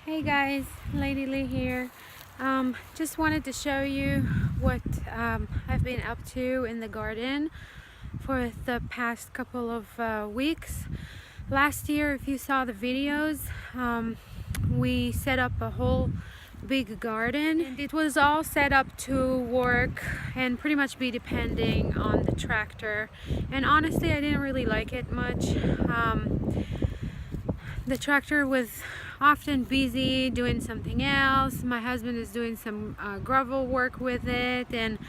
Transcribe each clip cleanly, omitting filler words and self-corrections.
Hey guys, Lady Lee here. Just wanted to show you what I've been up to in the garden for the past couple of weeks. Last year, if you saw the videos, we set up a whole big garden, and it was all set up to work and pretty much be depending on the tractor. And honestly, I didn't really like it much. The tractor was often busy doing something else. My husband is doing some gravel work with it, and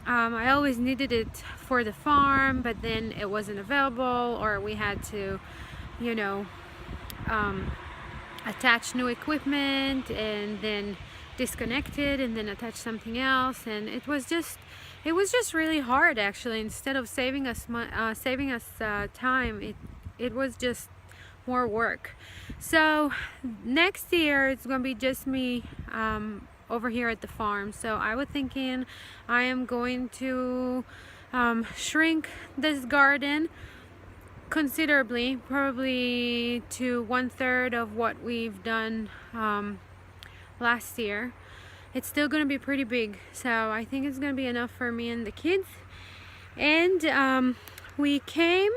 I always needed it for the farm, but then it wasn't available, or we had to, you know, attach new equipment and then disconnect it and then attach something else, and it was just really hard actually. Instead of saving us time, it was just more work. So next year it's gonna be just me over here at the farm. So I was thinking I am going to shrink this garden considerably, probably to 1/3 of what we've done last year. It's still gonna be pretty big, so I think it's gonna be enough for me and the kids. And we came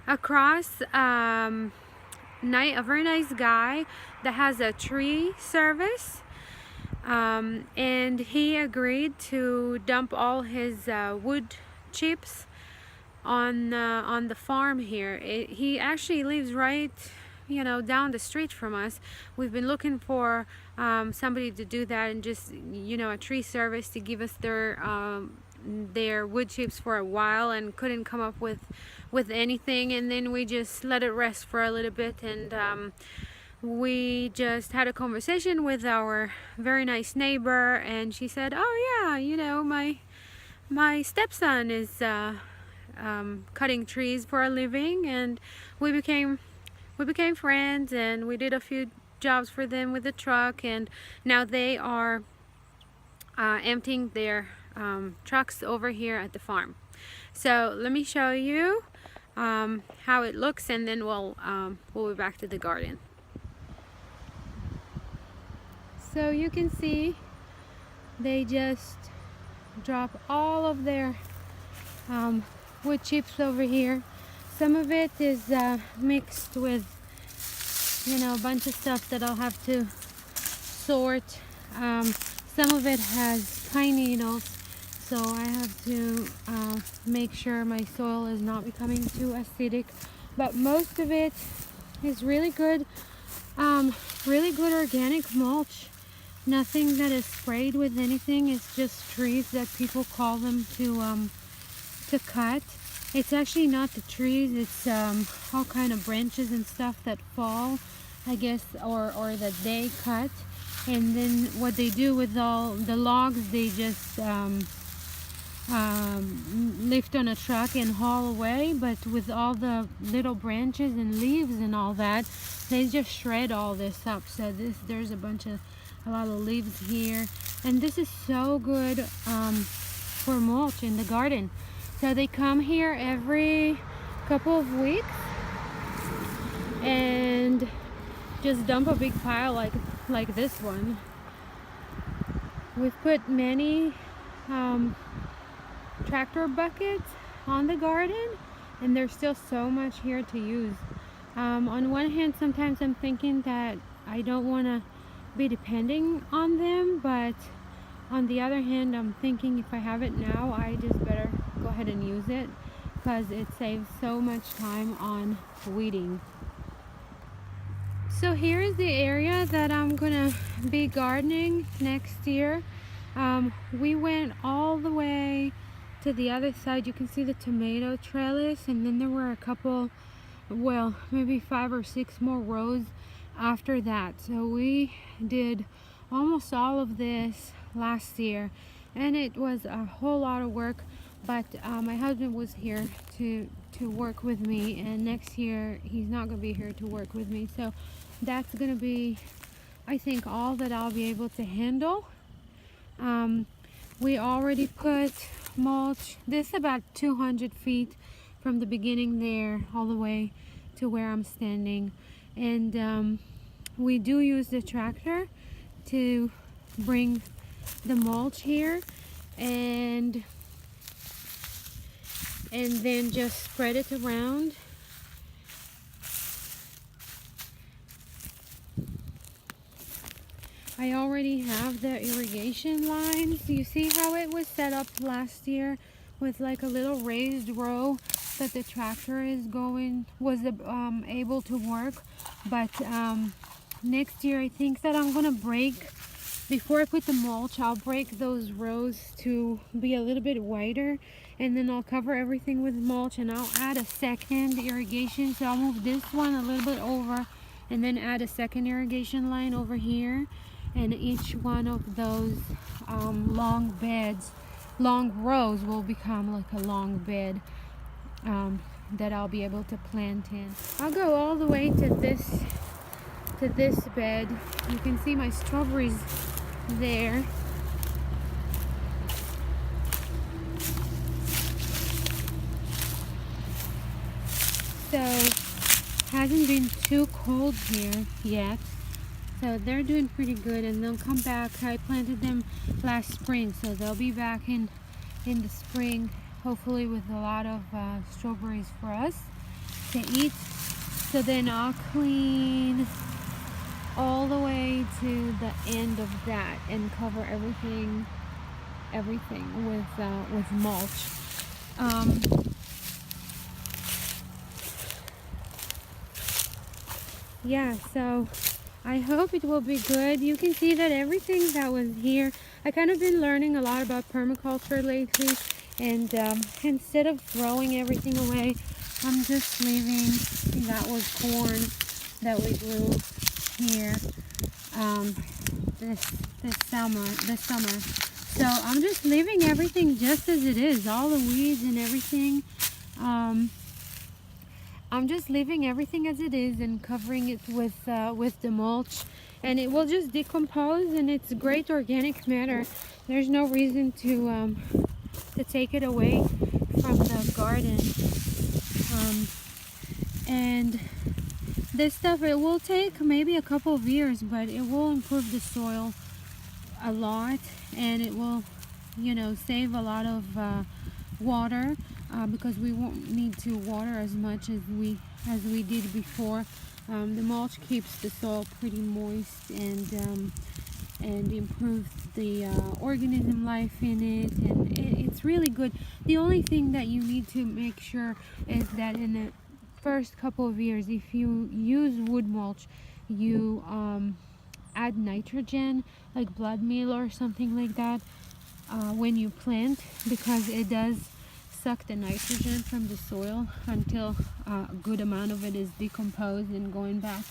across a very nice guy that has a tree service, and he agreed to dump all his wood chips on the farm here. He actually lives right, down the street from us. We've been looking for somebody to do that, and just a tree service to give us their wood chips for a while, and couldn't come up with anything. And then we just let it rest for a little bit, and we just had a conversation with our very nice neighbor, and she said, oh yeah, my stepson is cutting trees for a living, and we became friends, and we did a few jobs for them with the truck, and now they are emptying their trucks over here at the farm. So let me show you how it looks, and then we'll be back to the garden. So you can see they just drop all of their wood chips over here. Some of it is mixed with a bunch of stuff that I'll have to sort. Some of it has pine needles, so I have to make sure my soil is not becoming too acidic. But most of it is really good organic mulch. Nothing that is sprayed with anything. It's just trees that people call them to cut. It's actually not the trees, it's all kind of branches and stuff that fall, I guess, or that they cut. And then what they do with all the logs, they just lift on a truck and haul away. But with all the little branches and leaves and all that, they just shred all this up. So there's a lot of leaves here, and this is so good for mulch in the garden. So they come here every couple of weeks and just dump a big pile like this one. We've put many tractor buckets on the garden, and there's still so much here to use. On one hand, sometimes I'm thinking that I don't want to be depending on them, but on the other hand, I'm thinking if I have it now, I just better go ahead and use it, because it saves so much time on weeding. So here is the area that I'm gonna be gardening next year. We went all the way to the other side. You can see the tomato trellis, and then there were a couple, well, maybe 5 or 6 more rows after that. So we did almost all of this last year, and it was a whole lot of work, but my husband was here to work with me, and next year he's not going to be here to work with me. So that's going to be, I think, all that I'll be able to handle. We already put mulch. This is about 200 feet from the beginning there all the way to where I'm standing, and we do use the tractor to bring the mulch here and then just spread it around. I already have the irrigation lines. You see how it was set up last year with like a little raised row that the tractor was able to work. But next year I think that I'm gonna break, before I put the mulch, I'll break those rows to be a little bit wider, and then I'll cover everything with mulch, and I'll add a second irrigation. So I'll move this one a little bit over and then add a second irrigation line over here, and each one of those long rows will become like a long bed that I'll be able to plant in. I'll go all the way to this bed. You can see my strawberries there. So hasn't been too cold here yet, so they're doing pretty good, and they'll come back. I planted them last spring, so they'll be back in the spring, hopefully with a lot of strawberries for us to eat. So then I'll clean all the way to the end of that and cover everything with mulch. Yeah, so I hope it will be good. You can see that everything that was here, I kind of been learning a lot about permaculture lately, and instead of throwing everything away, I'm just leaving. That was corn that we grew here this summer. So I'm just leaving everything just as it is, all the weeds and everything. I'm just leaving everything as it is and covering it with the mulch, and it will just decompose, and it's great organic matter. There's no reason to take it away from the garden. And this stuff, it will take maybe a couple of years, but it will improve the soil a lot, and it will, save a lot of water. Because we won't need to water as much as we did before. The mulch keeps the soil pretty moist and improves the organism life in it, and it's really good. The only thing that you need to make sure is that in the first couple of years, if you use wood mulch, you add nitrogen, like blood meal or something like that, when you plant, because it does suck the nitrogen from the soil until a good amount of it is decomposed and going back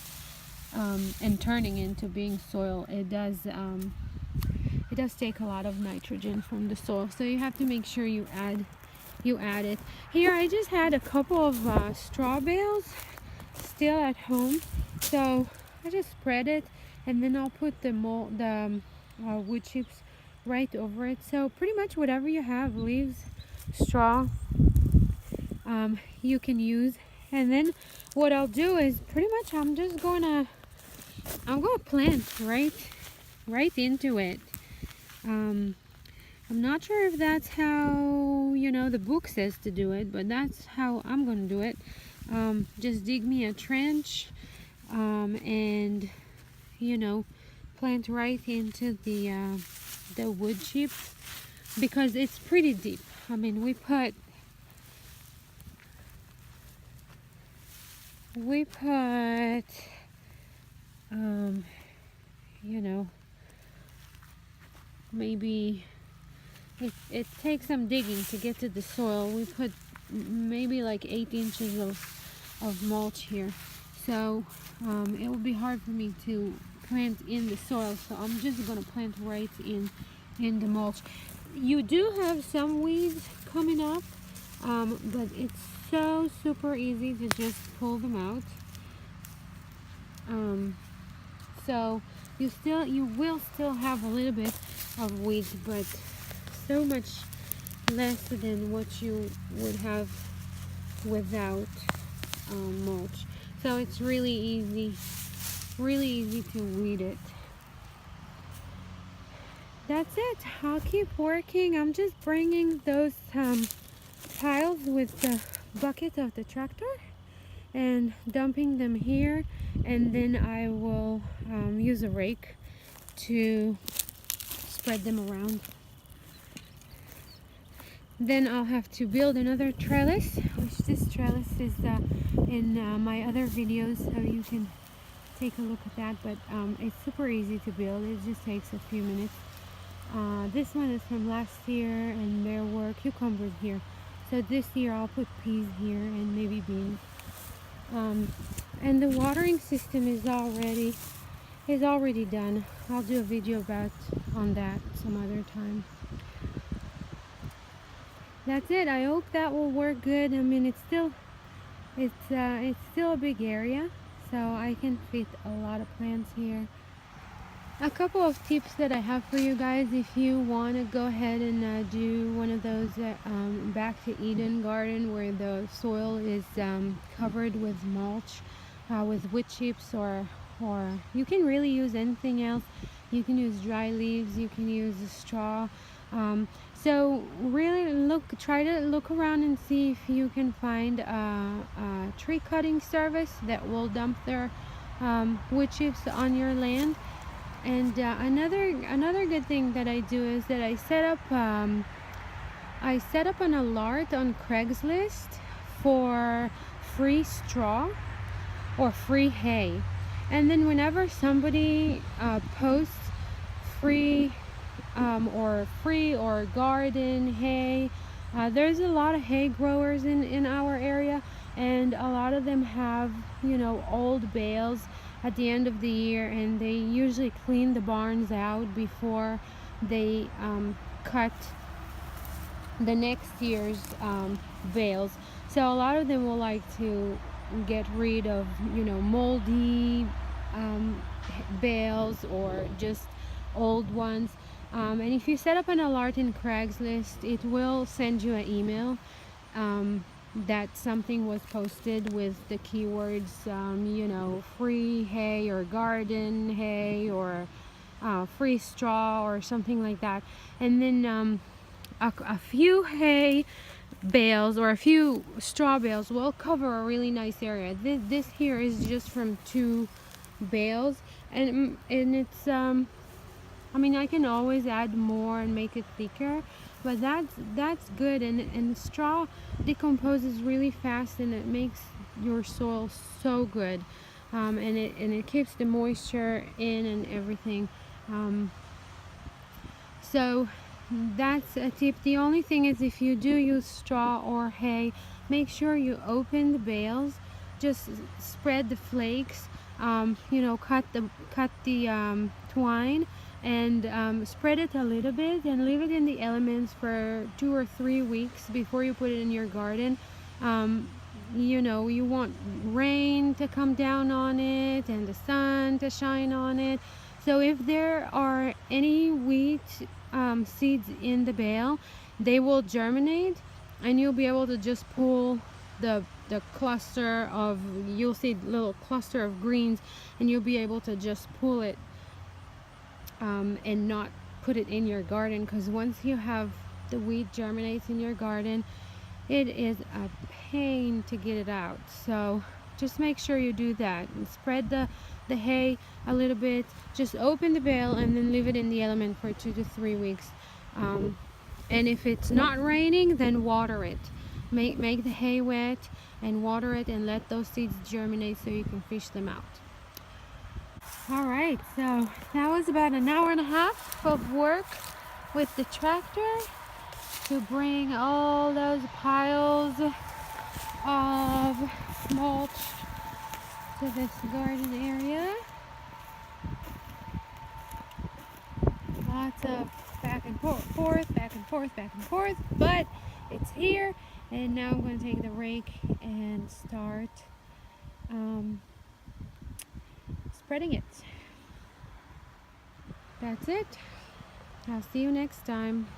and turning into being soil. It does take a lot of nitrogen from the soil, so you have to make sure you add it. Here I just had a couple of straw bales still at home, so I just spread it, and then I'll put the wood chips right over it. So pretty much whatever you have, leaves, straw, you can use. And then what I'll do is pretty much I'm gonna plant right into it. I'm not sure if that's how the book says to do it, but that's how I'm gonna do it. Just dig me a trench and plant right into the wood chips, because it's pretty deep. I mean, we put maybe it takes some digging to get to the soil. We put maybe like 8 inches of mulch here, so it will be hard for me to plant in the soil, so I'm just gonna plant right in the mulch. You do have some weeds coming up, but it's so super easy to just pull them out. So you will still have a little bit of weeds, but so much less than what you would have without mulch. So it's really easy really easy to weed it. That's it. I'll keep working. I'm just bringing those piles with the bucket of the tractor and dumping them here, and then I will use a rake to spread them around. Then I'll have to build another trellis, which this trellis is in my other videos, so you can take a look at that. But it's super easy to build. It just takes a few minutes. This one is from last year, and there were cucumbers here. So this year I'll put peas here and maybe beans. And the watering system is already done. I'll do a video on that some other time. That's it. I hope that will work good. I mean, it's still a big area, so I can fit a lot of plants here. A couple of tips that I have for you guys if you want to go ahead and do one of those back to Eden garden where the soil is covered with mulch, with wood chips, or you can really use anything else. You can use dry leaves, you can use straw. So really try to look around and see if you can find a tree cutting service that will dump their wood chips on your land. And another good thing that I do is that I set up an alert on Craigslist for free straw or free hay, and then whenever somebody posts free or garden hay, there's a lot of hay growers in our area, and a lot of them have old bales at the end of the year, and they usually clean the barns out before they cut the next year's bales. So a lot of them will like to get rid of moldy bales or just old ones. And if you set up an alert in Craigslist, it will send you an email that something was posted with the keywords free hay or garden hay or free straw or something like that. And then a few hay bales or a few straw bales will cover a really nice area. This here is just from 2 bales, and it's I mean, I can always add more and make it thicker, but that's good. And straw decomposes really fast, and it makes your soil so good, and it keeps the moisture in and everything. So that's a tip. The only thing is, if you do use straw or hay, make sure you open the bales. Just spread the flakes. Cut the twine and spread it a little bit and leave it in the elements for 2 or 3 weeks before you put it in your garden. You want rain to come down on it and the sun to shine on it. So if there are any wheat seeds in the bale, they will germinate, and you'll be able to just pull the cluster of, you'll see little cluster of greens, and you'll be able to just pull it and not put it in your garden, because once you have the wheat germinates in your garden, it is a pain to get it out. So just make sure you do that and spread the hay a little bit. Just open the bale and then leave it in the element for 2 to 3 weeks. And if it's not raining, then water it. Make the hay wet and water it, and let those seeds germinate so you can fish them out. Alright, so that was about an hour and a half of work with the tractor to bring all those piles of mulch to this garden area. Lots of back and forth, back and forth, back and forth, but it's here, and now I'm going to take the rake and start spreading it. That's it. I'll see you next time.